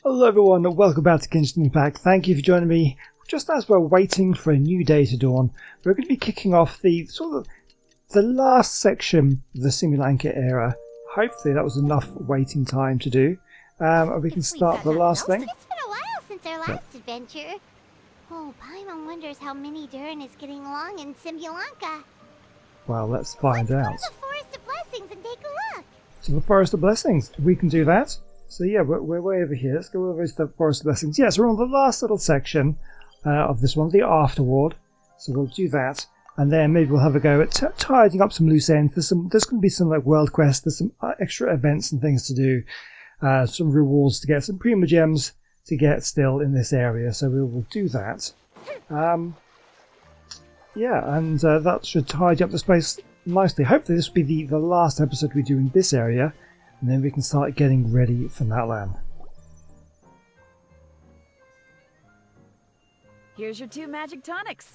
Hello everyone and welcome back to Genshin Impact. Thank you for joining me. Just as we're waiting for a new day to dawn, we're going to be kicking off the the last section of the Sri Lanka era. Hopefully that was enough waiting time to do. And we can start the last thing. It's been a while since our last adventure. Oh, Paimon wonders how Mini Durin is getting along in Simulanka. Well, let's find out. Let's go to the Forest of Blessings and take a look. So the Forest of Blessings, we can do that. So yeah, we're way over here. Let's go over to the Forest of Blessings. Yes, we're on the last little section of this one, the Afterward. So we'll do that, and then maybe we'll have a go at tidying up some loose ends. There's going to be some like world quests. There's some extra events and things to do. Some rewards to get, some Prima Gems to get still in this area. So we will do that. Yeah, and that should tidy up the space nicely. Hopefully this will be the last episode we do in this area. And then we can start getting ready for Natlan. Here's your 2 magic tonics.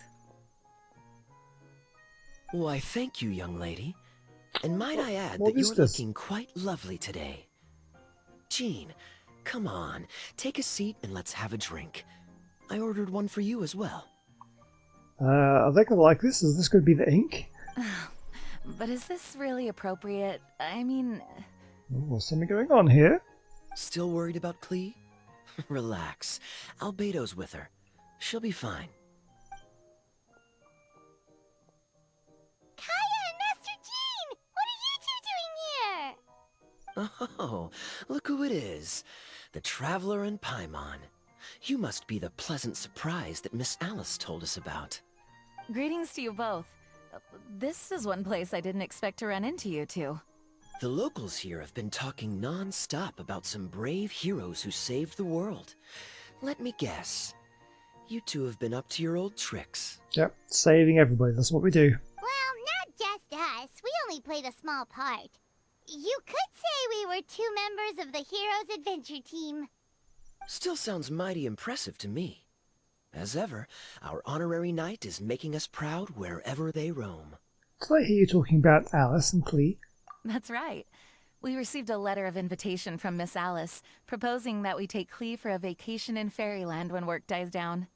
Why, thank you, young lady. And might I add What that is you're this? looking quite lovely today. Jean, come on, take a seat and let's have a drink. I ordered one for you as well. Are they going to like this? Is this going to be the ink? But is this really appropriate? I mean... Oh, what's something going on here? Still worried about Klee? Relax. Albedo's with her. She'll be fine. Kaeya and Master Jean! What are you two doing here? Oh, look who it is. The Traveler and Paimon. You must be the pleasant surprise that Miss Alice told us about. Greetings to you both. This is one place I didn't expect to run into you two. The locals here have been talking non-stop about some brave heroes who saved the world. Let me guess. You two have been up to your old tricks. Yep, saving everybody. That's what we do. Well, not just us. We only played a small part. You could say we were 2 members of the Heroes Adventure Team. Still sounds mighty impressive to me. As ever, our honorary knight is making us proud wherever they roam. Did I hear you talking about Alice and Klee? That's right. We received a letter of invitation from Miss Alice, proposing that we take Klee for a vacation in Fairyland when work dies down.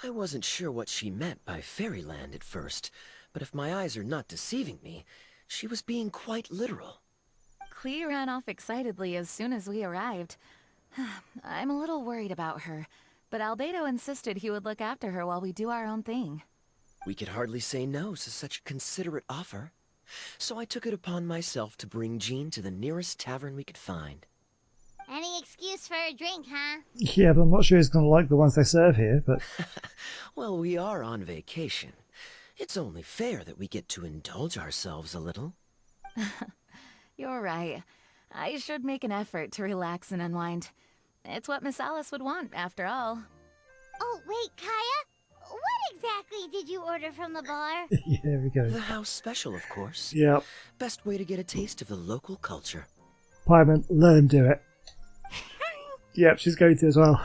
I wasn't sure what she meant by fairyland at first, but if my eyes are not deceiving me, she was being quite literal. Klee ran off excitedly as soon as we arrived. I'm a little worried about her, but Albedo insisted he would look after her while we do our own thing. We could hardly say no to such a considerate offer. So I took it upon myself to bring Jean to the nearest tavern we could find. Any excuse for a drink, huh? Yeah, but I'm not sure he's going to like the ones they serve here, but... Well, we are on vacation. It's only fair that we get to indulge ourselves a little. You're right. I should make an effort to relax and unwind. It's what Miss Alice would want, after all. Oh, wait, Kaeya? What exactly did you order from the bar? Yeah, there we go. The house special, of course. Yep. Best way to get a taste of the local culture. Paimon, let him do it. Yep, she's going to as well.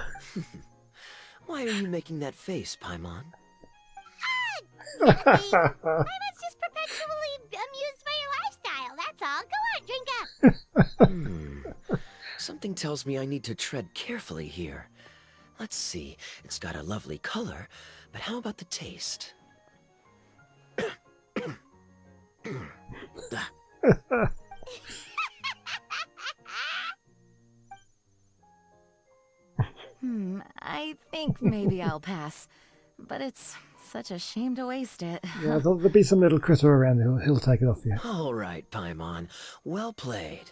Why are you making that face, Paimon? Nothing. I'm just perpetually amused by your lifestyle, that's all. Go on, drink up. Something tells me I need to tread carefully here. Let's see, it's got a lovely color, but how about the taste? I think maybe I'll pass. But it's such a shame to waste it. Yeah, there'll be some little critter around. He'll take it off you. All right, Paimon. Well played.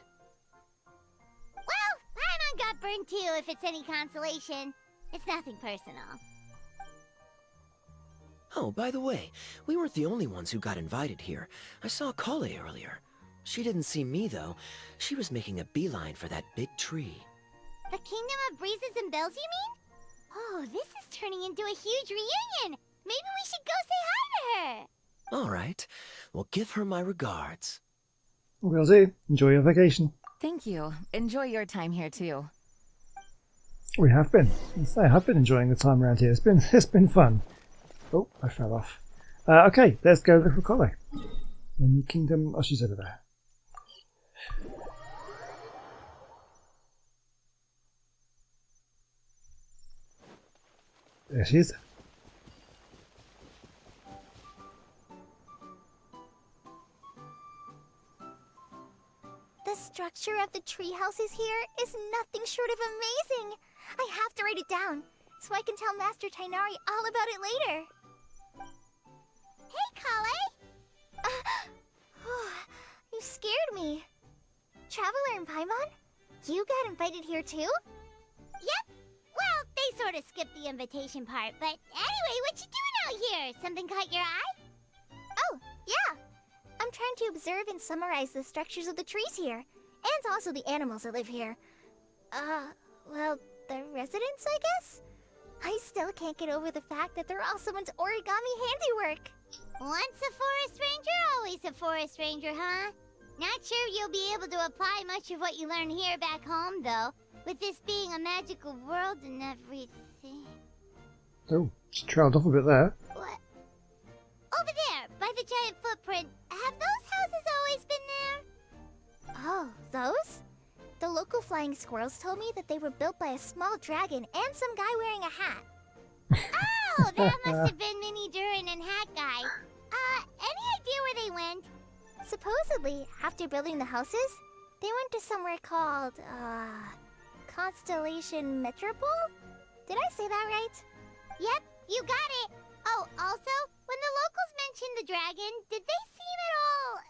Well, Paimon got burned too, if it's any consolation. It's nothing personal. Oh, by the way, we weren't the only ones who got invited here. I saw Kaeya earlier. She didn't see me, though. She was making a beeline for that big tree. The Kingdom of Breezes and Bells, you mean? Oh, this is turning into a huge reunion. Maybe we should go say hi to her. All right. Well, give her my regards. Will do. Enjoy your vacation. Thank you. Enjoy your time here, too. We have been. I have been enjoying the time around here. It's been fun. Oh, I fell off. Okay, let's go look for Kaeya. In the kingdom... Oh, she's over there. There she is. The structure of the tree houses here is nothing short of amazing. I have to write it down so I can tell Master Tainari all about it later. Hey, Kale! You scared me. Traveler and Paimon, you got invited here too? Yep. Well, they sort of skipped the invitation part, but anyway, what you doing out here? Something caught your eye? Oh, yeah. I'm trying to observe and summarize the structures of the trees here, and also the animals that live here. Well, the residents, I guess? I still can't get over the fact that they're all someone's origami handiwork. Once a forest ranger, always a forest ranger, huh? Not sure you'll be able to apply much of what you learn here back home, though, with this being a magical world and everything. Oh, she trailed off a bit there. What? Over there, by the giant footprint. Have those houses always been there? Oh, those? The local flying squirrels told me that they were built by a small dragon and some guy wearing a hat. Oh, that must have been Mini Durin and Hat Guy. Any idea where they went? Supposedly, after building the houses, they went to somewhere called, Constellation Metropole? Did I say that right? Yep, you got it. Oh, also, when the locals mentioned the dragon, did they seem at all,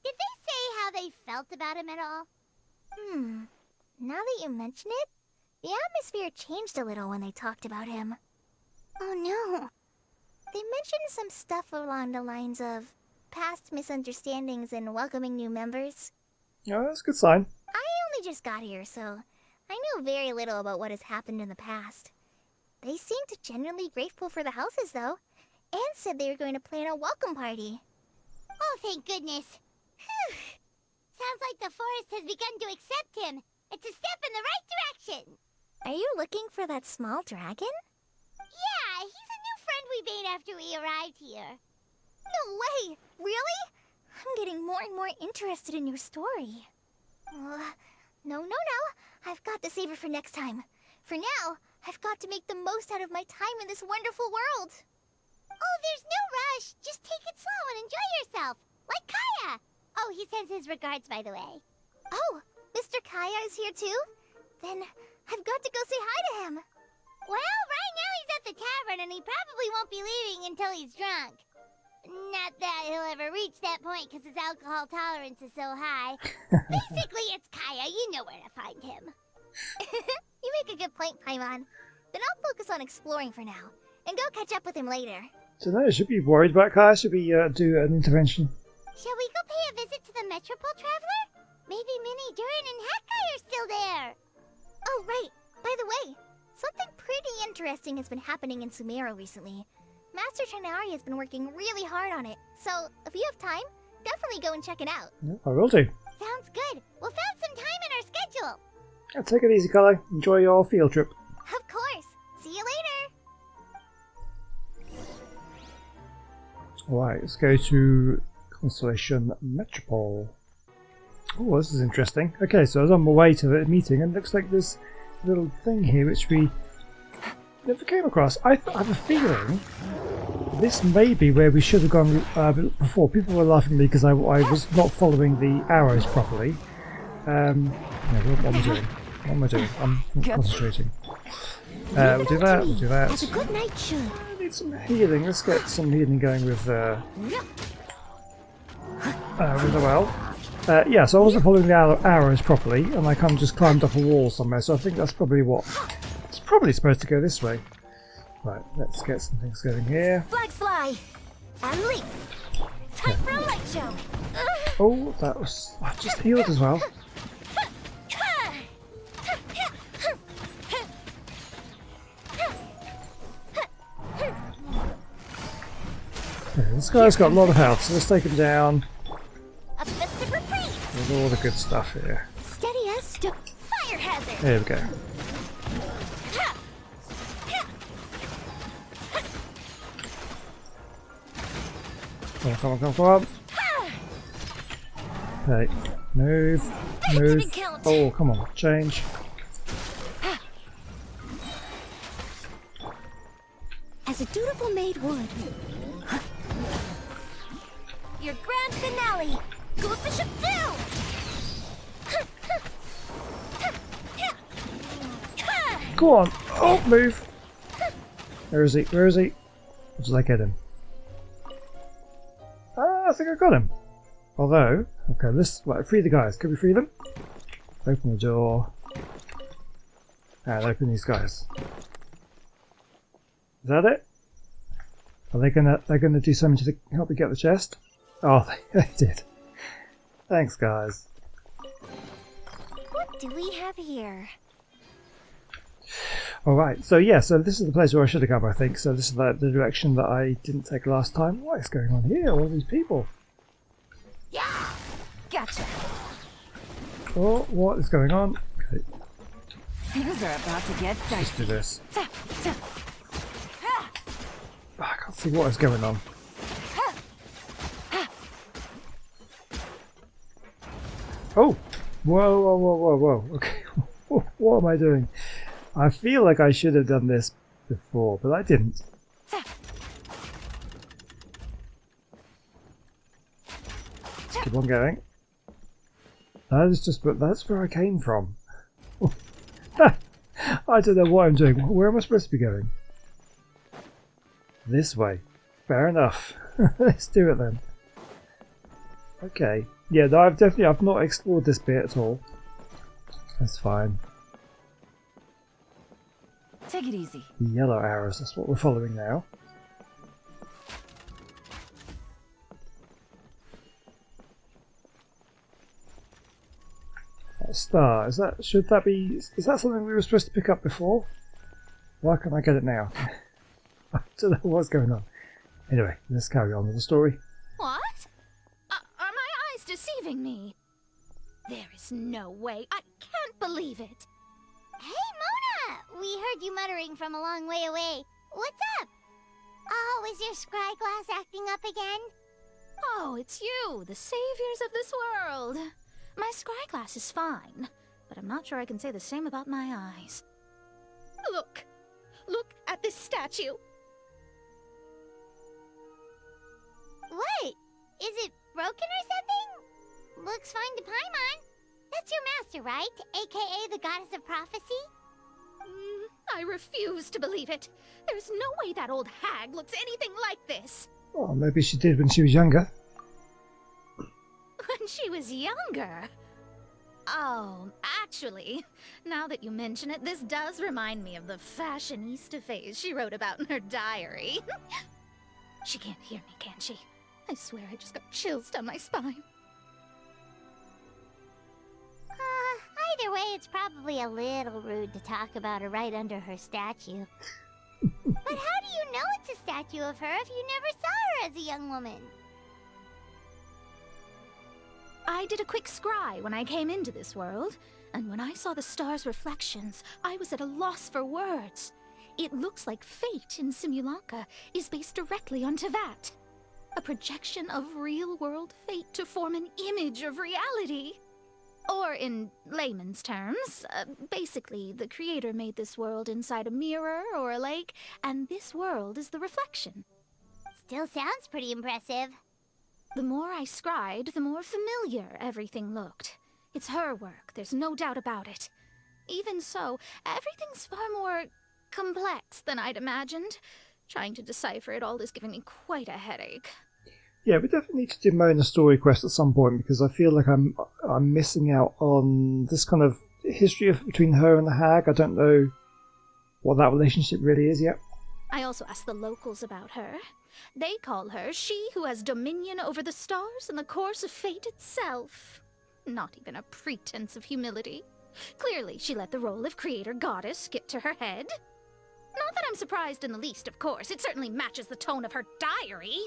did they say how they felt about him at all? Now that you mention it, the atmosphere changed a little when they talked about him. Oh no. They mentioned some stuff along the lines of past misunderstandings and welcoming new members. Oh, that's a good sign. I only just got here, so I know very little about what has happened in the past. They seemed genuinely grateful for the houses, though, and said they were going to plan a welcome party. Oh, thank goodness. Whew. Sounds like the forest has begun to accept him. It's a step in the right direction. Are you looking for that small dragon? Yeah, he's a new friend we made after we arrived here. No way! Really? I'm getting more and more interested in your story. No. I've got to save it for next time. For now, I've got to make the most out of my time in this wonderful world. Oh, there's no rush. Just take it slow and enjoy yourself. Like Kaeya. Oh, he sends his regards, by the way. Oh, Mr. Kaeya is here too? Then I've got to go say hi to him. Well, right now he's at the tavern and he probably won't be leaving until he's drunk. Not that he'll ever reach that point because his alcohol tolerance is so high. Basically, it's Kaeya. You know where to find him. You make a good point, Paimon. Then I'll focus on exploring for now, and go catch up with him later. So no, should we be worried about Kaeya? Should we do an intervention? Shall we go pay a visit to the Metropole Traveler? Maybe Mini Durin and Hat Guy are still there. Oh, right. By the way, something pretty interesting has been happening in Sumeru recently. Master Tainari has been working really hard on it, so if you have time, definitely go and check it out. Yeah, I will do. Sounds good. We'll find some time in our schedule. Yeah, take it easy, Kale. Enjoy your field trip. Of course. See you later. Alright, let's go to Constellation Metropole. Oh, this is interesting. Okay, so I was on my way to the meeting and it looks like this little thing here which we never came across. I have a feeling this may be where we should have gone before. People were laughing at me because I was not following the arrows properly. What am I doing? What am I doing? I'm concentrating. We'll do that, we'll do that. Have a good night, sure. I need some healing. Let's get some healing going with the well. Yeah, so I wasn't following the arrows properly, and I kind of just climbed up a wall somewhere, so I think that's probably what... It's probably supposed to go this way. Right, let's get some things going here. Flags fly! And leap! Time for a light show! Oh, that was... I've just healed as well. Okay, this guy's got a lot of health, so let's take him down. A festive reprise! With all the good stuff here. Steady as fire hazard! There we go. Come on. Okay, move. Oh, come on, change. as a dutiful maid would. Your grand finale! Goldfish of Doom! Go on! Oh, move! Where is he? Where is he? Or did I get him? I think I got him. Although, okay, let's free the guys. Can we free them? Open the door. And open these guys. Is that it? Are they gonna do something to help me get the chest? Oh, they did. Thanks, guys. What do we have here? Alright, so yeah, so this is the place where I should have come, I think. So this is the direction that I didn't take last time. What is going on here? All these people. Yeah! Gotcha! Oh, what is going on? Okay, Things are about to get let's do dicey. this. Oh, I can't see what is going on. Oh! Whoa, whoa, whoa, whoa, whoa. Okay, what am I doing? I feel like I should have done this before, but I didn't. Let's keep on going. That's where I came from. I don't know what I'm doing. Where am I supposed to be going? This way. Fair enough. Let's do it then. Okay. Yeah, no, I've not explored this bit at all. That's fine. Take it easy. The yellow arrows, that's what we're following now. That star, is that something we were supposed to pick up before? Why can't I get it now? I don't know what's going on. Anyway, let's carry on with the story. What? Are my eyes deceiving me? There is no way. I can't believe it. Hey, Mona! We heard you muttering from a long way away. What's up? Oh, is your scry glass acting up again? Oh, it's you, the saviors of this world. My scry glass is fine, but I'm not sure I can say the same about my eyes. Look! Look at this statue! What? Is it broken or something? Looks fine to Paimon. That's your master, right? AKA the goddess of prophecy? I refuse to believe it. There's no way that old hag looks anything like this. Oh, maybe she did when she was younger. When she was younger. Oh, actually, now that you mention it, this does remind me of the fashionista phase she wrote about in her diary. She can't hear me, can she? I swear I just got chills down my spine. Either way, it's probably a little rude to talk about her right under her statue. But how do you know it's a statue of her if you never saw her as a young woman? I did a quick scry when I came into this world, and when I saw the star's reflections, I was at a loss for words. It looks like fate in Simulanka is based directly on Teyvat. A projection of real-world fate to form an image of reality. Or in layman's terms, basically the creator made this world inside a mirror or a lake, and this world is the reflection. Still sounds pretty impressive. The more I scried, the more familiar everything looked. It's her work, there's no doubt about it. Even so, everything's far more complex than I'd imagined. Trying to decipher it all is giving me quite a headache. Yeah, we definitely need to do Mona story quest at some point because I feel like I'm missing out on this kind of history between her and the hag. I don't know what that relationship really is yet. I also asked the locals about her. They call her she who has dominion over the stars and the course of fate itself. Not even a pretense of humility. Clearly, she let the role of creator goddess get to her head. Not that I'm surprised in the least, of course. It certainly matches the tone of her diary.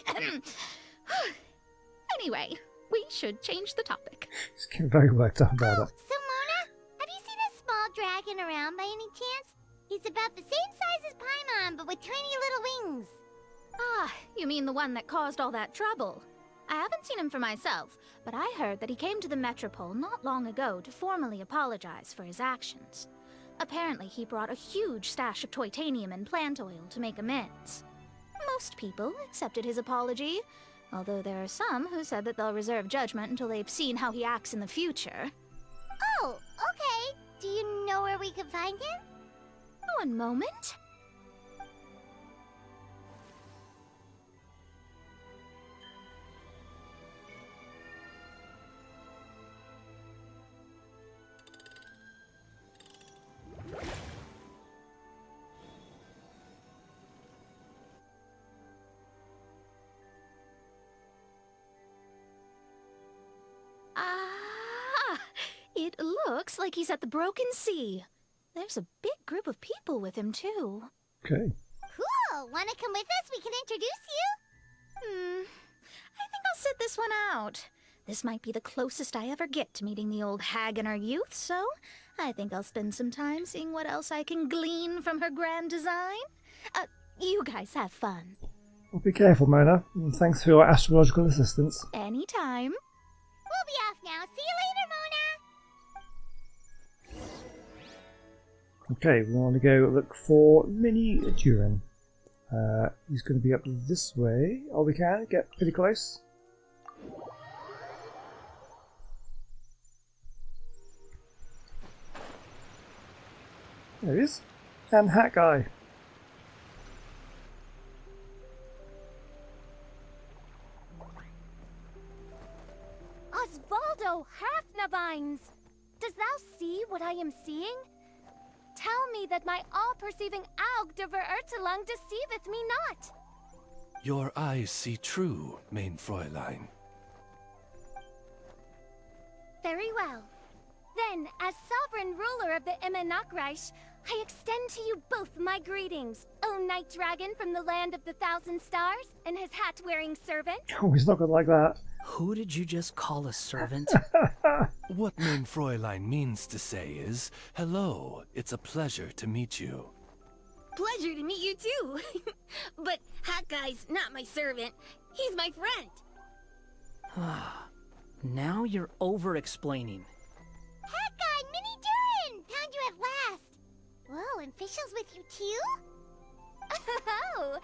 Anyway, we should change the topic. She's getting very worked up about it. So Mona, have you seen a small dragon around by any chance? He's about the same size as Paimon, but with tiny little wings. Ah, you mean the one that caused all that trouble? I haven't seen him for myself, but I heard that he came to the Metropole not long ago to formally apologize for his actions. Apparently, he brought a huge stash of Toitanium and plant oil to make amends. Most people accepted his apology, although there are some who said that they'll reserve judgment until they've seen how he acts in the future. Oh, okay. Do you know where we can find him? One moment. It looks like he's at the Broken Sea. There's a big group of people with him, too. Okay. Cool. Wanna come with us? We can introduce you. I think I'll sit this one out. This might be the closest I ever get to meeting the old hag in our youth, so I think I'll spend some time seeing what else I can glean from her grand design. You guys have fun. Well, be careful, Mona. And thanks for your astrological assistance. Anytime. We'll be off now. See you later, Mona. Okay, we want to go look for Mini Durin. He's going to be up this way. Oh, we can get pretty close. There he is. And Hat Guy. Osvaldo Hafnavines! Does thou see what I am seeing? Tell me that my all-perceiving Aug de Verurtelang deceiveth me not. Your eyes see true, mein Fräulein. Very well. Then, as sovereign ruler of the Immenachreich, I extend to you both my greetings, O Night Dragon from the land of the Thousand Stars, and his hat-wearing servant. Oh, he's not going to like that. Who did you just call a servant? What mein Fräulein means to say is, hello, it's a pleasure to meet you. Pleasure to meet you too. But Hat Guy's not my servant. He's my friend. Now you're over-explaining. Hat Guy, Mini Durin! Found you at last. Whoa, and Fishel's with you too? Oh,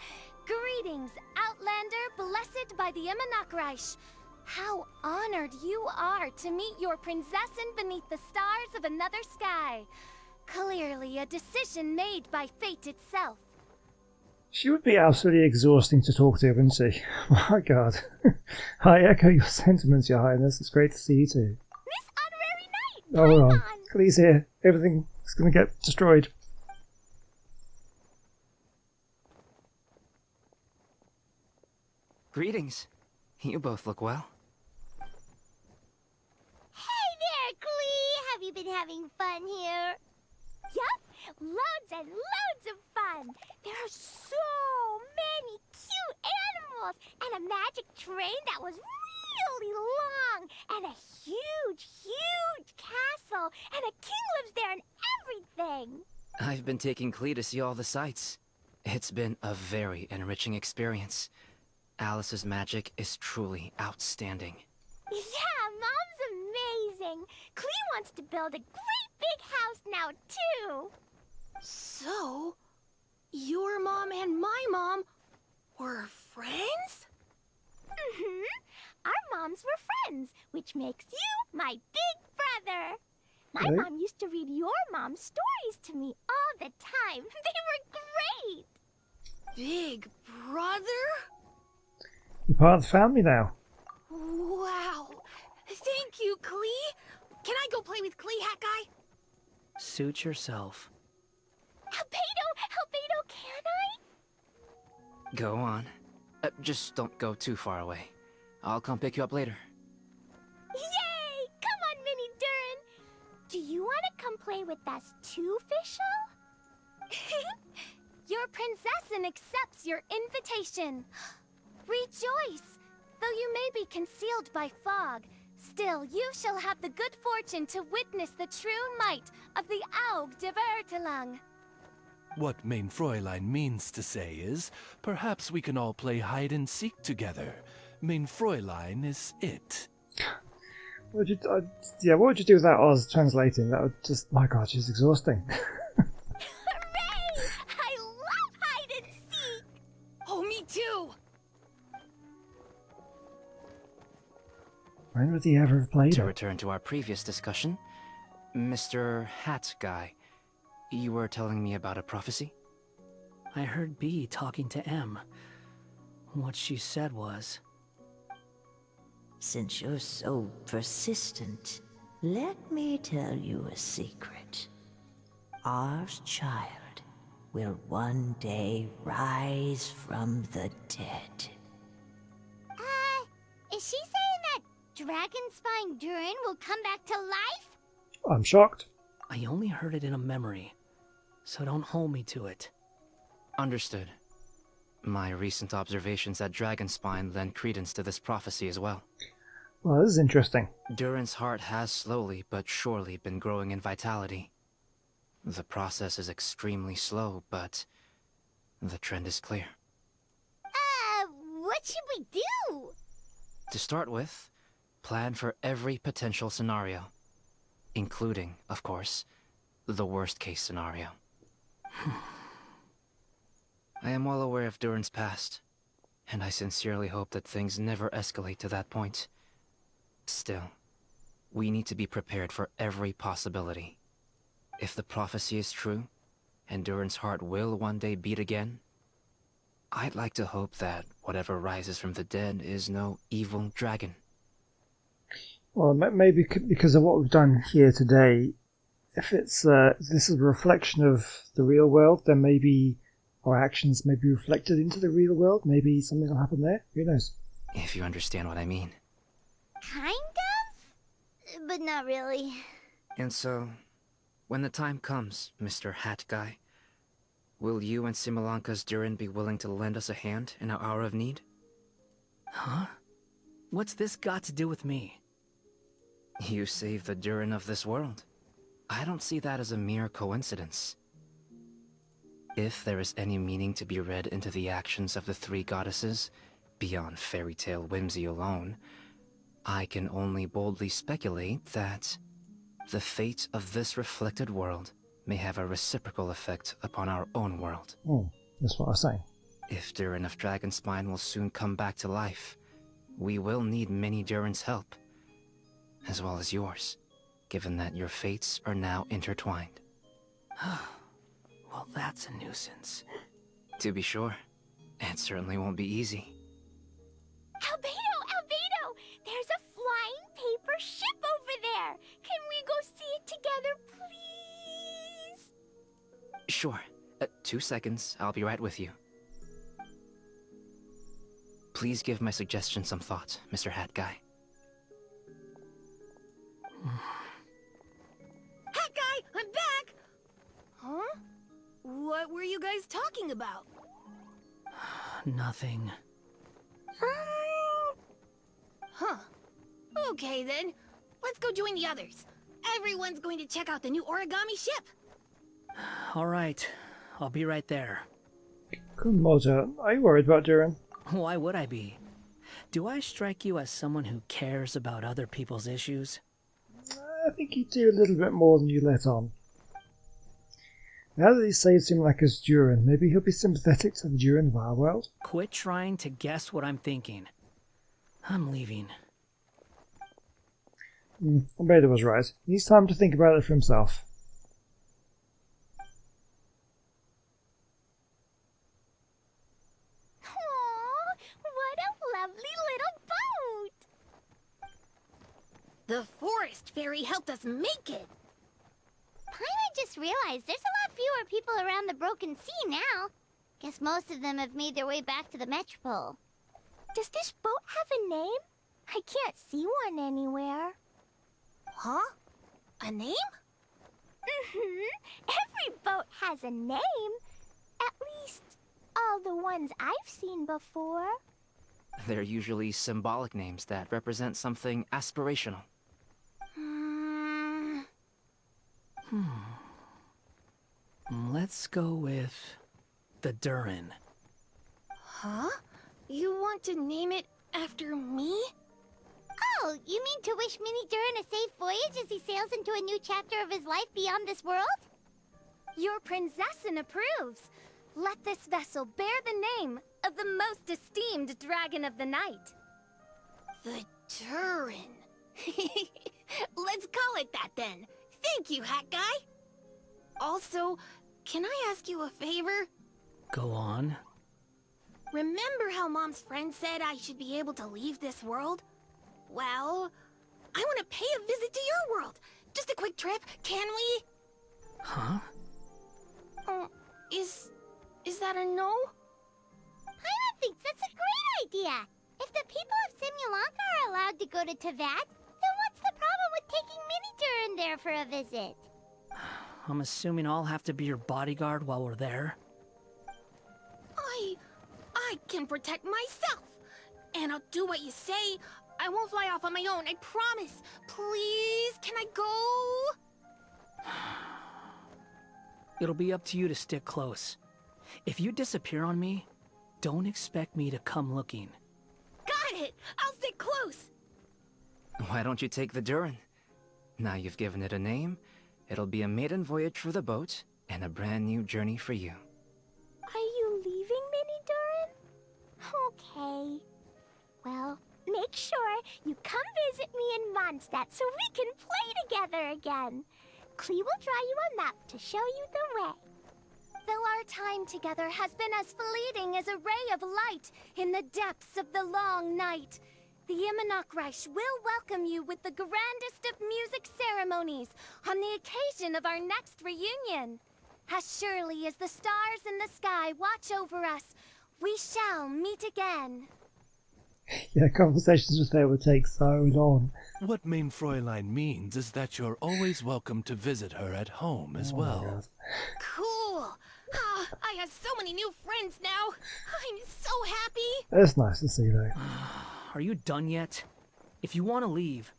greetings, Outlander blessed by the Immenachreich. How honored you are to meet your prinzessin beneath the stars of another sky. Clearly a decision made by fate itself. She would be absolutely exhausting to talk to, wouldn't she? My God. I echo your sentiments, Your Highness. It's great to see you too. Miss Honorary Knight! Oh, Come well. on! Please here. Everything is going to get destroyed. Greetings. You both look well. Hey there, Klee! Have you been having fun here? Yup! Loads and loads of fun! There are so many cute animals! And a magic train that was really long! And a huge, huge castle! And a king lives there and everything! I've been taking Klee to see all the sights. It's been a very enriching experience. Alice's magic is truly outstanding. Yeah, Mom's amazing! Klee wants to build a great big house now, too! So, your mom and my mom were friends? Mm-hmm. Our moms were friends, which makes you my big brother. My Okay. mom used to read your mom's stories to me all the time. They were great. Big brother? You're part of the family now. Wow. Thank you, Klee. Can I go play with Klee, Hat Guy? Suit yourself. Albedo, can I? Go on. Just don't go too far away. I'll come pick you up later. Yay! Come on, Mini Durin. Do you want to come play with us too, Fischl? Your prinzessin accepts your invitation. Rejoice! Though you may be concealed by fog, still you shall have the good fortune to witness the true might of the Aug de Verurtelang. What mein Fräulein means to say is, perhaps we can all play hide and seek together. Mein Fräulein is it. What would you what would you do without Oz translating? That would just, my God, she's exhausting. Hooray! I love hide and seek. Oh, me When would he ever have played To it? return to our previous discussion, Mr. Hat Guy, you were telling me about a prophecy? I heard B talking to M. What she said was, Since you're so persistent, let me tell you a secret. Our child will one day rise from the dead. Is she saying that Dragonspine Durin will come back to life? I'm shocked. I only heard it in a memory, so don't hold me to it. Understood. My recent observations at Dragonspine lend credence to this prophecy as well. Well, this is interesting. Durin's heart has slowly but surely been growing in vitality. The process is extremely slow, but the trend is clear. What should we do? To start with, plan for every potential scenario, including, of course, the worst-case scenario. I am well aware of Durin's past, and I sincerely hope that things never escalate to that point. Still, we need to be prepared for every possibility. If the prophecy is true, and Durin's heart will one day beat again, I'd like to hope that whatever rises from the dead is no evil dragon. Well, maybe because of what we've done here today, if it's this is a reflection of the real world, then maybe our actions may be reflected into the real world. Maybe something will happen there. Who knows? If you understand what I mean. Kind of? But not really. And so, when the time comes, Mr. Hat Guy, will you and Simolanka's Durin be willing to lend us a hand in our hour of need? Huh? What's this got to do with me? You saved the Durin of this world. I don't see that as a mere coincidence. If there is any meaning to be read into the actions of the three goddesses, beyond fairy tale whimsy alone, I can only boldly speculate that the fate of this reflected world may have a reciprocal effect upon our own world. Oh, that's what I was saying. If Durin of Dragonspine will soon come back to life, we will need many Durin's help, as well as yours, given that your fates are now intertwined. Well, that's a nuisance. To be sure, it certainly won't be easy. Albedo! There's a flying paper ship over there! Can we go see it together, please? Sure. 2 seconds, I'll be right with you. Please give my suggestion some thought, Mr. Hat Guy. Hat Guy, I'm back! Huh? What were you guys talking about? Nothing. Huh. Okay then. Let's go join the others. Everyone's going to check out the new origami ship. All right, I'll be right there. Kumoto, are you worried about Durin? Why would I be? Do I strike you as someone who cares about other people's issues? I think you do a little bit more than you let on. Now that he saved him like his Durin, maybe he'll be sympathetic to the Durin of our world? Quit trying to guess what I'm thinking. I'm leaving. Albedo was right. He needs time to think about it for himself. Aww, what a lovely little boat! The forest fairy helped us make it. Paimon just realized there's a lot fewer people around the Broken Sea now. Guess most of them have made their way back to the Metropole. Does this boat have a name? I can't see one anywhere. Huh? A name? Every boat has a name. At least, all the ones I've seen before. They're usually symbolic names that represent something aspirational. Let's go with the Durin. Huh? You want to name it after me? Oh, you mean to wish Mini Durin a safe voyage as he sails into a new chapter of his life beyond this world? Your princessin approves. Let this vessel bear the name of the most esteemed dragon of the night. The Durin. Let's call it that then. Thank you, Hat Guy. Also, can I ask you a favor? Go on. Remember how Mom's friend said I should be able to leave this world? Well, I want to pay a visit to your world. Just a quick trip, can we? Huh? Is that a no? Paimon thinks that's a great idea. If the people of Simulanka are allowed to go to Teyvat, then what's the problem with taking Minitur in there for a visit? I'm assuming I'll have to be your bodyguard while we're there. I can protect myself. And I'll do what you say. I won't fly off on my own, I promise. Please, can I go? It'll be up to you to stick close. If you disappear on me, don't expect me to come looking. Got it! I'll stick close! Why don't you take the Durin? Now you've given it a name, it'll be a maiden voyage for the boat, and a brand new journey for you. Are you leaving, Mini Durin? Okay. Well, make sure you come visit me in Mondstadt so we can play together again. Klee will draw you a map to show you the way. Though our time together has been as fleeting as a ray of light in the depths of the long night, the Immonakreich will welcome you with the grandest of music ceremonies on the occasion of our next reunion. As surely as the stars in the sky watch over us, we shall meet again. Yeah, conversations with her would take so long. What Main Fräulein means is that you're always welcome to visit her at home as well. Cool! Ah, I have so many new friends now. I'm so happy. It's nice to see though. Are you done yet? If you want to leave,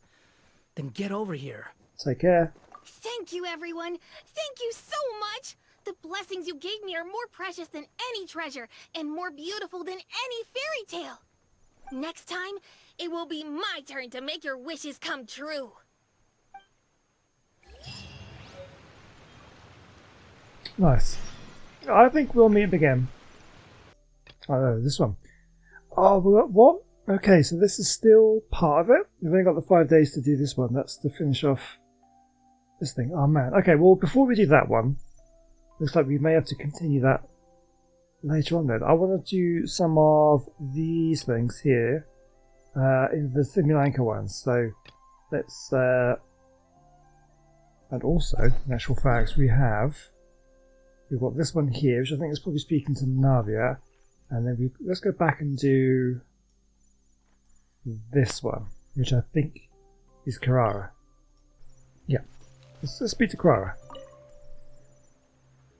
then get over here. Take care. Thank you, everyone. Thank you so much. The blessings you gave me are more precious than any treasure and more beautiful than any fairy tale. Next time, it will be my turn to make your wishes come true. Nice. I think we'll meet again. Oh, no, this one. Oh, what? Okay, so this is still part of it. We've only got the 5 days to do this one. That's to finish off this thing. Oh, man. Okay, well, before we do that one, looks like we may have to continue that later on then. I want to do some of these things here in the Simulanka ones. So let's... and also, in actual facts, we've got this one here, which I think is probably speaking to Navia. And then let's go back and do this one, which I think is Carrara. Yeah, let's speak to Carrara.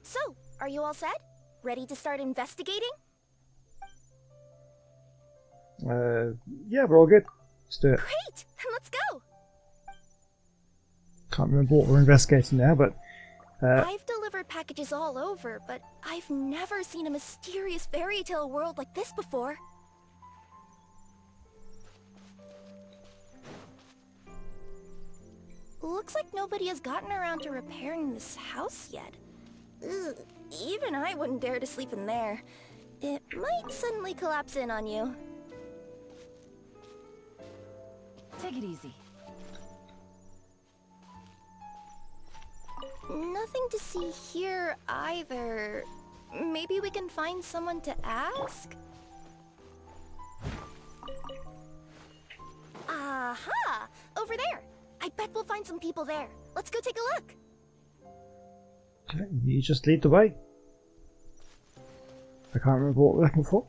So, are you all set? Ready to start investigating? Yeah, we're all good. Let's do it. Great! Then let's go! Can't remember what we're investigating now, but... I've delivered packages all over, but I've never seen a mysterious fairy tale world like this before. Looks like nobody has gotten around to repairing this house yet. Ugh, even I wouldn't dare to sleep in there. It might suddenly collapse in on you. Take it easy. Nothing to see here either. Maybe we can find someone to ask? Aha! Over there! I bet we'll find some people there. Let's go take a look. Okay, you just lead the way. I can't remember what we're looking for.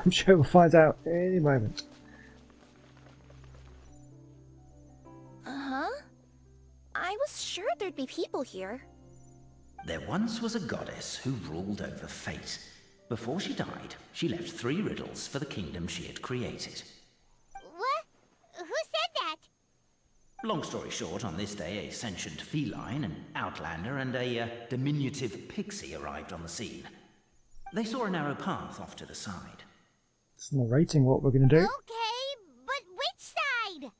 I'm sure we'll find out any moment. Uh-huh. I was sure there'd be people here. There once was a goddess who ruled over fate. Before she died, she left 3 riddles for the kingdom she had created. What? Who said that? Long story short, on this day, a sentient feline, an outlander, and a diminutive pixie arrived on the scene. They saw a narrow path off to the side. It's narrating what we're going to do. Okay, but which side?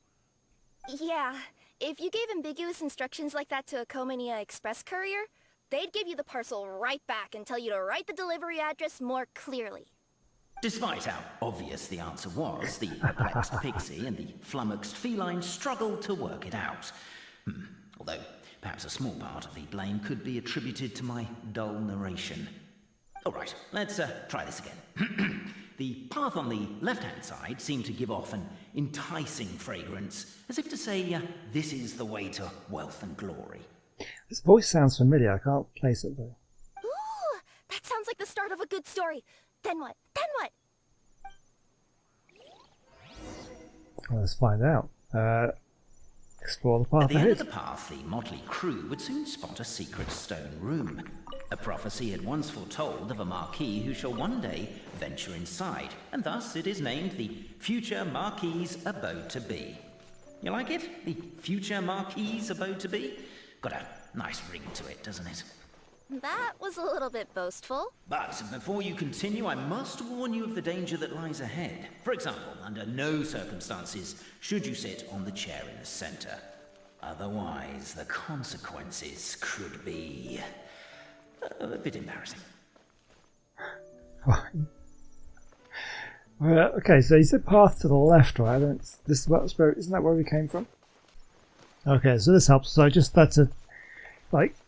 Yeah, if you gave ambiguous instructions like that to a Comania Express courier, they'd give you the parcel right back and tell you to write the delivery address more clearly. Despite how obvious the answer was, the perplexed pixie and the flummoxed feline struggled to work it out. Although, perhaps a small part of the blame could be attributed to my dull narration. Alright, let's try this again. The path on the left-hand side seemed to give off an enticing fragrance, as if to say, this is the way to wealth and glory. This voice sounds familiar. I can't place it though. Ooh, that sounds like the start of a good story. Then what? Then what? Well, let's find out. Explore the path At the end ahead. of the path, the motley crew would soon spot a secret stone room. A prophecy had once foretold of a Marquis who shall one day venture inside, and thus it is named the future Marquis's abode to be. You like it? The future Marquis's abode to be? Got a nice ring to it, doesn't it? That was a little bit boastful. But before you continue, I must warn you of the danger that lies ahead. For example, under no circumstances should you sit on the chair in the center. Otherwise, the consequences could be a bit embarrassing. Fine. Okay, so you said path to the left, right? Isn't that where we came from? Okay, so this helps. So I just had to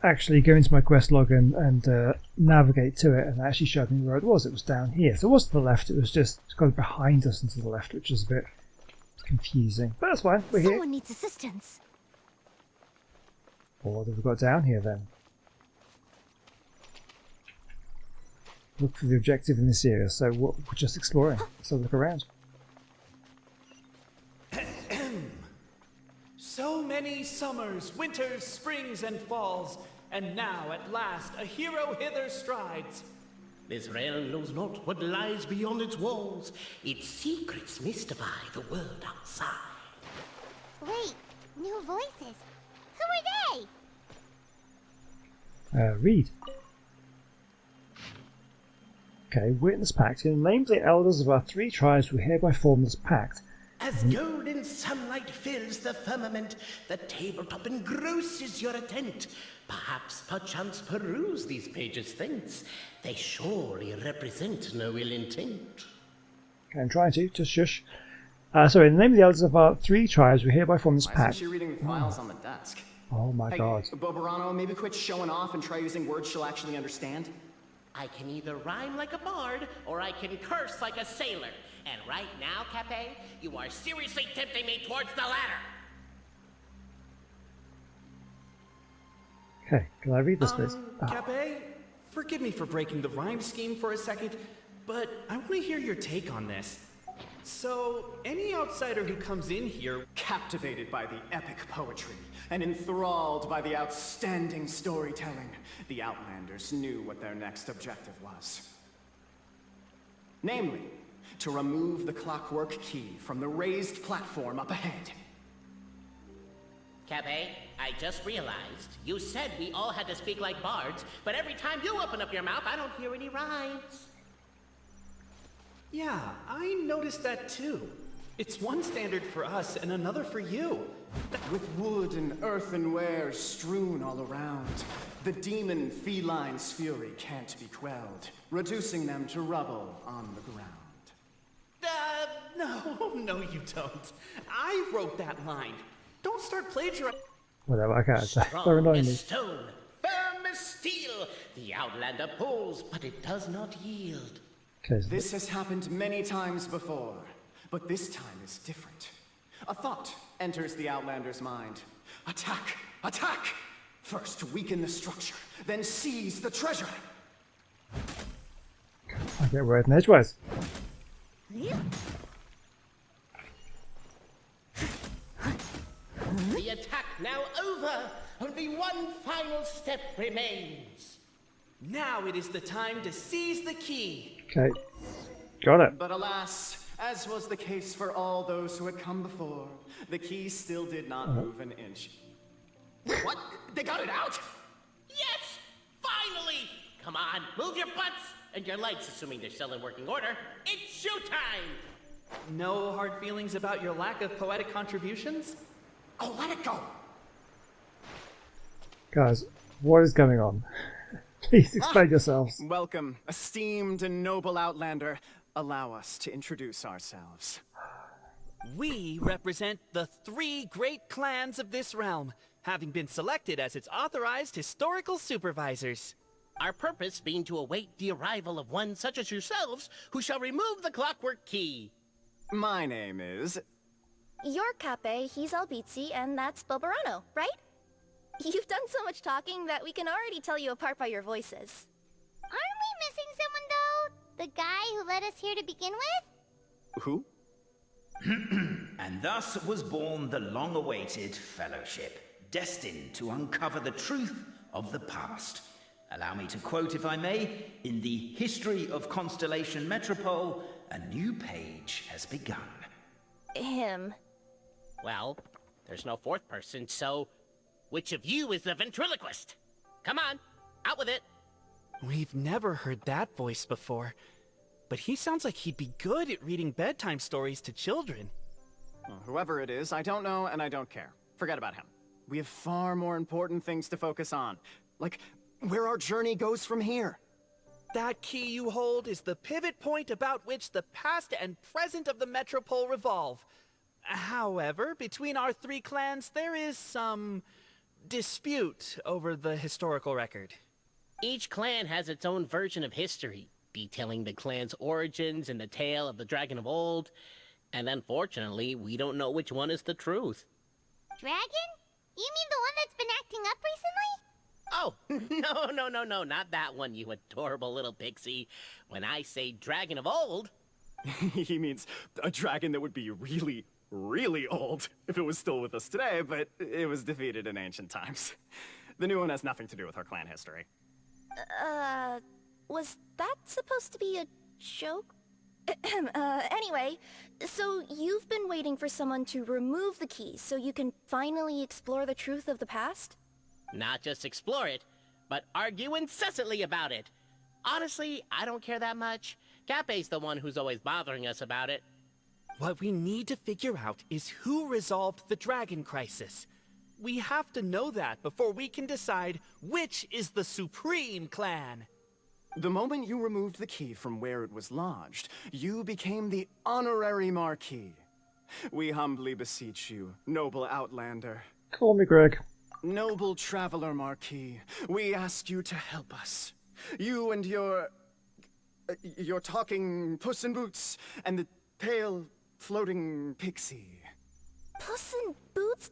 actually go into my quest log and navigate to it, and it actually showed me where it was. It was down here. So it was to the left, it was just going behind us and to the left, which is a bit confusing. But that's fine, we're here. Someone needs assistance. What have we got down here then? Look for the objective in this area, so we're just exploring. So look around. So many summers, winters, springs, and falls, and now at last a hero hither strides. This realm knows not what lies beyond its walls. Its secrets mystify the world outside. Wait, new voices. Who are they? Read. Okay, witness pact. In the names of the elders of our three tribes, we hereby form this pact. As golden sunlight fills the firmament, the tabletop engrosses your attent. Perchance peruse these pages thence. They surely represent no ill intent. Okay, I'm trying to, just shush. Sorry, in the name of the elders of our three tribes, we hereby form this pact. Why isn't she reading the files on the desk? Oh my god. Bobarano, maybe quit showing off and try using words she'll actually understand. I can either rhyme like a bard, or I can curse like a sailor. And right now, Kaeya, you are seriously tempting me towards the latter. Okay, can I read this, please? Kaeya, forgive me for breaking the rhyme scheme for a second, but I want to hear your take on this. So, any outsider who comes in here Captivated by the epic poetry and enthralled by the outstanding storytelling, the Outlanders knew what their next objective was. Namely, to remove the clockwork key from the raised platform up ahead. Kaeya, I just realized you said we all had to speak like bards, but every time you open up your mouth, I don't hear any rhymes. Yeah, I noticed that too. It's one standard for us and another for you. With wood and earthenware strewn all around, the demon feline's fury can't be quelled, reducing them to rubble on the ground. No, you don't. I wrote that line. Don't start plagiarizing. Whatever, I can't. They're Strong annoying as me. stone, firm as steel. The Outlander pulls, but it does not yield. Okay, so This has happened many times before, but this time is different. A thought enters the Outlander's mind. Attack! Attack! First weaken the structure, then seize the treasure. I get word and edgewise. The attack now over. Only one final step remains. Now it is the time to seize the key. Okay, got it. But alas, as was the case for all those who had come before, the key still did not move an inch. What? They got it out? Yes! Finally! Come on, move your butts and your legs, assuming they're still in working order. It's showtime! No hard feelings about your lack of poetic contributions? Oh, let it go! Guys, what is going on? Please explain yourselves. Welcome, esteemed and noble Outlander. allow us to introduce ourselves. We represent the 3 great clans of this realm, having been selected as its authorized historical supervisors. Our purpose being to await the arrival of one such as yourselves who shall remove the clockwork key. My name is... You're Kape, he's Albizzi, and that's Bobarano, right? You've done so much talking that we can already tell you apart by your voices. Aren't we missing someone, though? The guy who led us here to begin with? Who? And thus was born the long-awaited fellowship, destined to uncover the truth of the past. Allow me to quote, if I may, in the history of Constellation Metropole, a new page has begun. Him. Well, there's no 4th person, so which of you is the ventriloquist? Come on, out with it. We've never heard that voice before, but he sounds like he'd be good at reading bedtime stories to children. Well, whoever it is, I don't know and I don't care. Forget about him. We have far more important things to focus on, like where our journey goes from here. That key you hold is the pivot point about which the past and present of the Metropole revolve. However, between our 3 clans, there is some dispute over the historical record. Each clan has its own version of history, detailing the clan's origins and the tale of the Dragon of Old, and unfortunately, we don't know which one is the truth. Dragon? You mean the one that's been acting up recently? Oh, no, not that one, you adorable little pixie. When I say Dragon of Old... He means a dragon that would be really, really old if it was still with us today, but it was defeated in ancient times. The new one has nothing to do with our clan history. Was that supposed to be a joke? Anyway, so you've been waiting for someone to remove the keys so you can finally explore the truth of the past? Not just explore it, but argue incessantly about it. Honestly, I don't care that much. Cape's the one who's always bothering us about it. What we need to figure out is who resolved the dragon crisis. We have to know that before we can decide which is the supreme clan. The moment you removed the key from where it was lodged, you became the honorary Marquis. We humbly beseech you, noble Outlander. Call me Greg. Noble Traveler Marquis, we ask you to help us. You and your talking Puss in Boots and the pale floating pixie. Puss in Boots?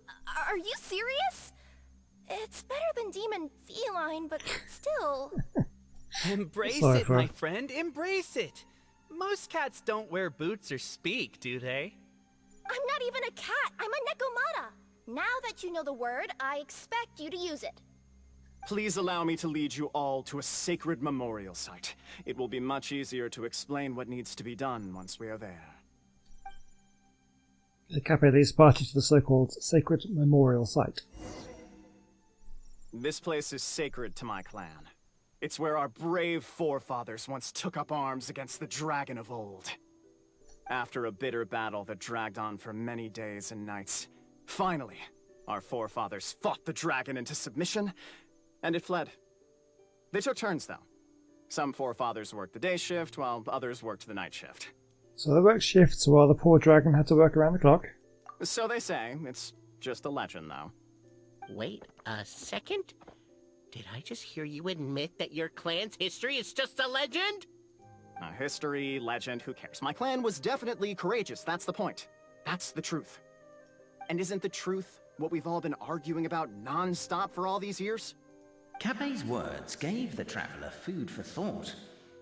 Are you serious? It's better than demon feline, but still... Embrace it, my friend, embrace it. Most cats don't wear boots or speak, do they? I'm not even a cat, I'm a Nekomata. Now that you know the word, I expect you to use it. Please allow me to lead you all to a sacred memorial site. It will be much easier to explain what needs to be done once we are there. The Cape leads party to the so-called sacred memorial site. This place is sacred to my clan. It's where our brave forefathers once took up arms against the Dragon of Old. After a bitter battle that dragged on for many days and nights, finally, our forefathers fought the dragon into submission, and it fled. They took turns, though. Some forefathers worked the day shift, while others worked the night shift. So they worked shifts while the poor dragon had to work around the clock? So they say. It's just a legend, though. Wait a second? Did I just hear you admit that your clan's history is just a legend? History, legend, who cares? My clan was definitely courageous, that's the point. That's the truth. And isn't the truth what we've all been arguing about non-stop for all these years? Cape's words gave the traveler food for thought.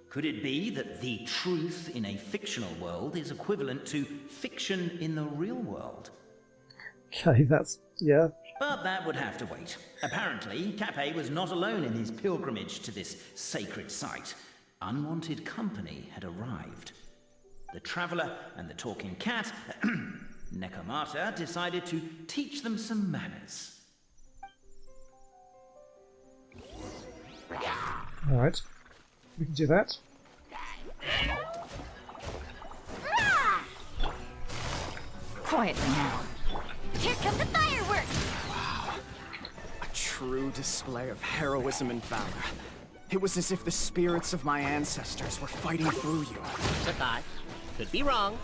Could it be that the truth in a fictional world is equivalent to fiction in the real world? Okay, that's... yeah. But that would have to wait. Apparently, Kaeya was not alone in his pilgrimage to this sacred site. Unwanted company had arrived. The traveler and the talking cat, Nekomata, decided to teach them some manners. Alright, we can do that. Quietly now. Here come the fireworks! A true display of heroism and valor. It was as if the spirits of my ancestors were fighting through you. It's a thought. Could be wrong.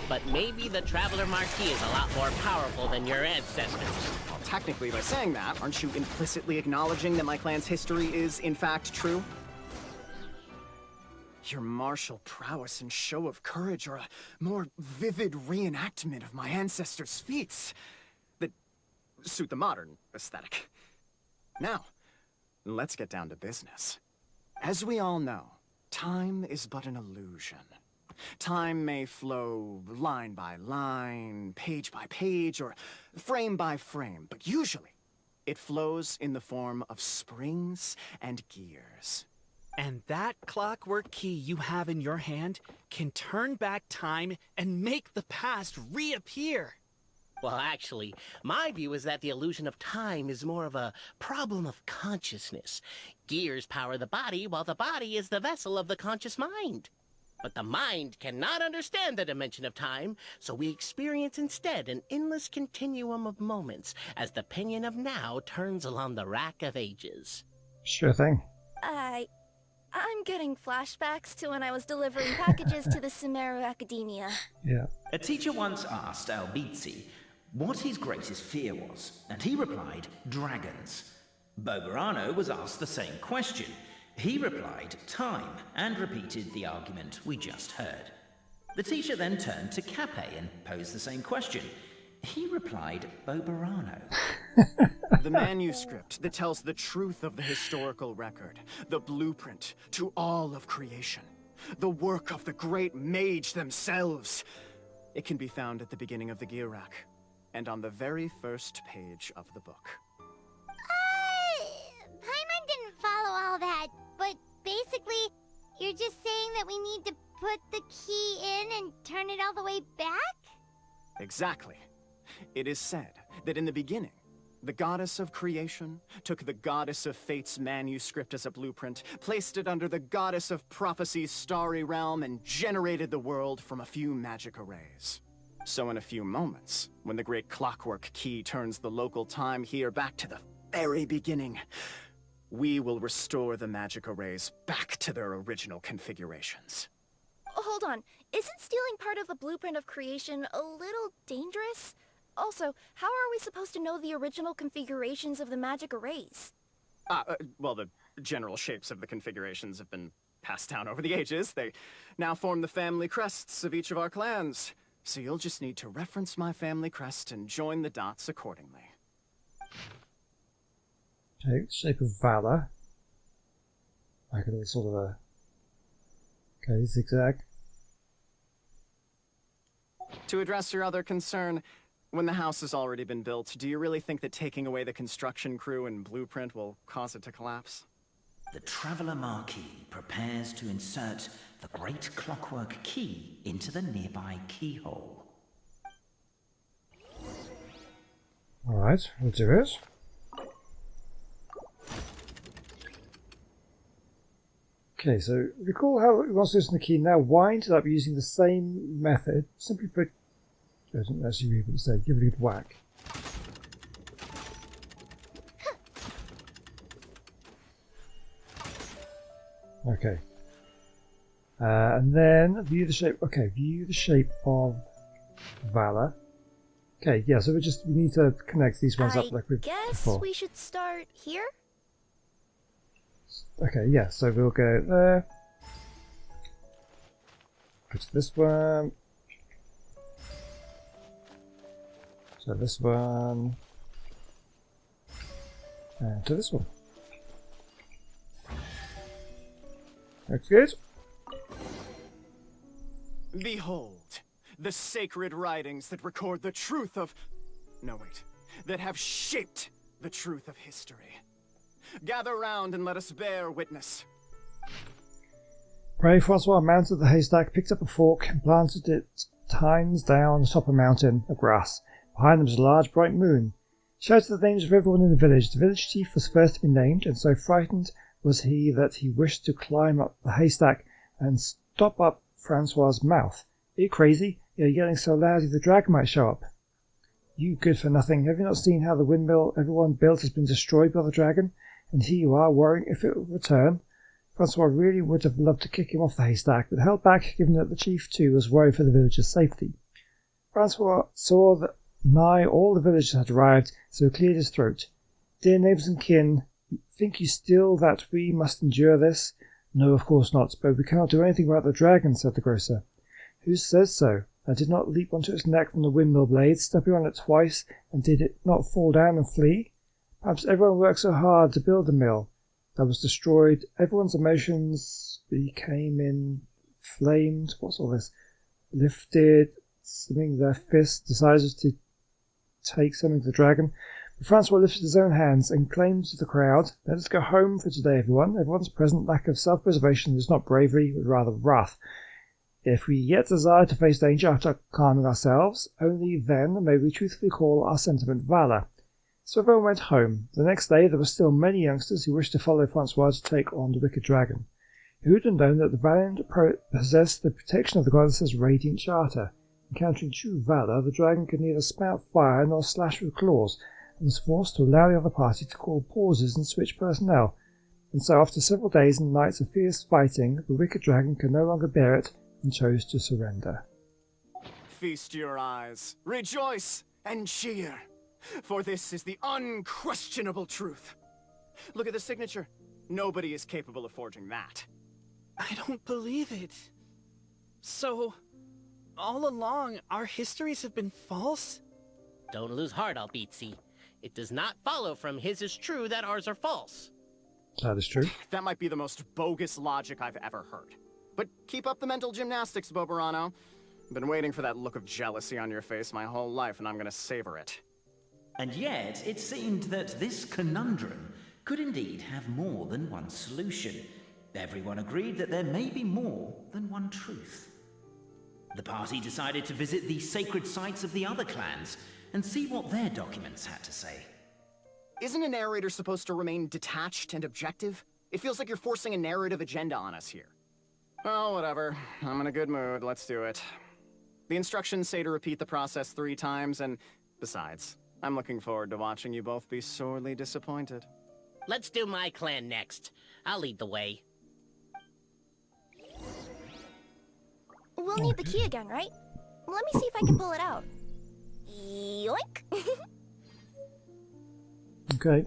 But maybe the Traveler Marquis is a lot more powerful than your ancestors. Well, technically, by saying that, aren't you implicitly acknowledging that my clan's history is, in fact, true? Your martial prowess and show of courage are a more vivid reenactment of my ancestors' feats that suit the modern aesthetic. Now, let's get down to business. As we all know, time is but an illusion. Time may flow line by line, page by page, or frame by frame, but usually it flows in the form of springs and gears. And that clockwork key you have in your hand can turn back time and make the past reappear. Well, actually, my view is that the illusion of time is more of a problem of consciousness. Gears power the body, while the body is the vessel of the conscious mind. But the mind cannot understand the dimension of time, so we experience instead an endless continuum of moments as the pinion of now turns along the rack of ages. Sure thing. I'm getting flashbacks to when I was delivering packages to the Sumeru Academia. Yeah. A teacher once asked Albizzi what his greatest fear was, and he replied, dragons. Boberano was asked the same question. He replied, time, and repeated the argument we just heard. The teacher then turned to Kaeya and posed the same question. He replied, Boberano. The manuscript that tells the truth of the historical record, the blueprint to all of creation, the work of the great mage themselves. It can be found at the beginning of the gear rack, and on the very first page of the book. Paimon didn't follow all that, but basically, you're just saying that we need to put the key in and turn it all the way back? Exactly. It is said that in the beginning, the goddess of creation took the goddess of fate's manuscript as a blueprint, placed it under the goddess of prophecy's starry realm, and generated the world from a few magic arrays. So in a few moments, when the great clockwork key turns the local time here back to the very beginning, we will restore the magic arrays back to their original configurations. Hold on, isn't stealing part of the blueprint of creation a little dangerous? Also, how are we supposed to know the original configurations of the magic arrays? Well, the general shapes of the configurations have been passed down over the ages. They now form the family crests of each of our clans. So you'll just need to reference my family crest and join the dots accordingly. Okay, shape of valor. Like a little sort of a... Okay, zigzag. To address your other concern, when the house has already been built, do you really think that taking away the construction crew and blueprint will cause it to collapse? The Traveler Marquis prepares to insert the great clockwork key into the nearby keyhole. Alright, we'll do it. Okay, so recall how it was using the key, now wind it up using the same method. Simply put, I didn't actually read what it said, give it a good whack. Okay. And then view the shape. Okay, view the shape of Valor. Okay, yeah, so we need to connect these ones up like we did before. We should start here? Okay, yeah, so we'll go there. Go to this one. So this one. And to this one. Looks good. Behold, the sacred writings that record the truth of... No, wait. That have shaped the truth of history. Gather round and let us bear witness. Brave Francois mounted the haystack, picked up a fork, and planted it tines down the top of a mountain of grass. Behind them was a large bright moon. He shouted the names of everyone in the village. The village chief was first to be named, and so frightened was he that he wished to climb up the haystack and stop up Francois' mouth. Are you crazy? You're yelling so loudly the dragon might show up. You good for nothing. Have you not seen how the windmill everyone built has been destroyed by the dragon? And here you are worrying if it will return. Francois really would have loved to kick him off the haystack, but held back given that the chief too was worried for the villagers' safety. Francois saw that nigh all the villagers had arrived, so he cleared his throat. Dear neighbours and kin, think you still that we must endure this? No, of course not, but we cannot do anything about the dragon, said the grocer. Who says so? I did not leap onto its neck from the windmill blade, stepping on it twice, and did it not fall down and flee? Perhaps everyone worked so hard to build the mill that was destroyed. Everyone's emotions became inflamed. What's all this? Lifted, swinging their fists, decided to take something to the dragon. But Francois lifted his own hands and claimed to the crowd, let us go home for today, everyone. Everyone's present lack of self-preservation is not bravery, but rather wrath. If we yet desire to face danger after calming ourselves, only then may we truthfully call our sentiment valour. So everyone went home. The next day there were still many youngsters who wished to follow Francois to take on the wicked dragon. Who would have known that the valiant possessed the protection of the goddess's radiant charter? Encountering true valour, the dragon could neither spout fire nor slash with claws, and was forced to allow the other party to call pauses and switch personnel. And so after several days and nights of fierce fighting, the wicked dragon could no longer bear it, and chose to surrender. Feast your eyes, rejoice, and cheer, for this is the unquestionable truth. Look at the signature. Nobody is capable of forging that. I don't believe it. So, all along, our histories have been false? Don't lose heart, Albizzi. It does not follow from his is true that ours are false. That is true. That might be the most bogus logic I've ever heard. But keep up the mental gymnastics, Boberano. I've been waiting for that look of jealousy on your face my whole life, and I'm gonna savor it. And yet, it seemed that this conundrum could indeed have more than one solution. Everyone agreed that there may be more than one truth. The party decided to visit the sacred sites of the other clans and see what their documents had to say. Isn't a narrator supposed to remain detached and objective? It feels like you're forcing a narrative agenda on us here. Well, whatever. I'm in a good mood. Let's do it. The instructions say to repeat the process 3 times, and besides, I'm looking forward to watching you both be sorely disappointed. Let's do my clan next. I'll lead the way. We'll need the key again, right? Let me see if I can pull it out. Yoink! Okay,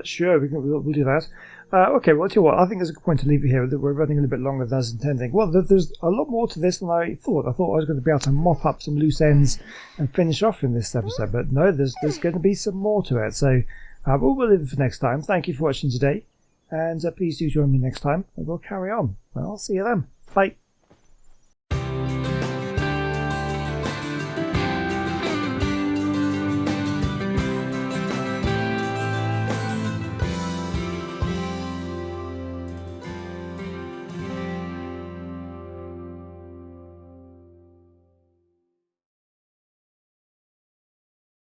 sure, we'll do that. Okay, well, I'll tell you what, I think there's a good point to leave it here, that we're running a little bit longer than I was intending. Well, there's a lot more to this than I thought. I thought I was going to be able to mop up some loose ends and finish off in this episode, but no, there's going to be some more to it. So we'll leave it for next time. Thank you for watching today, and please do join me next time, and we'll carry on. Well, I'll see you then. Bye.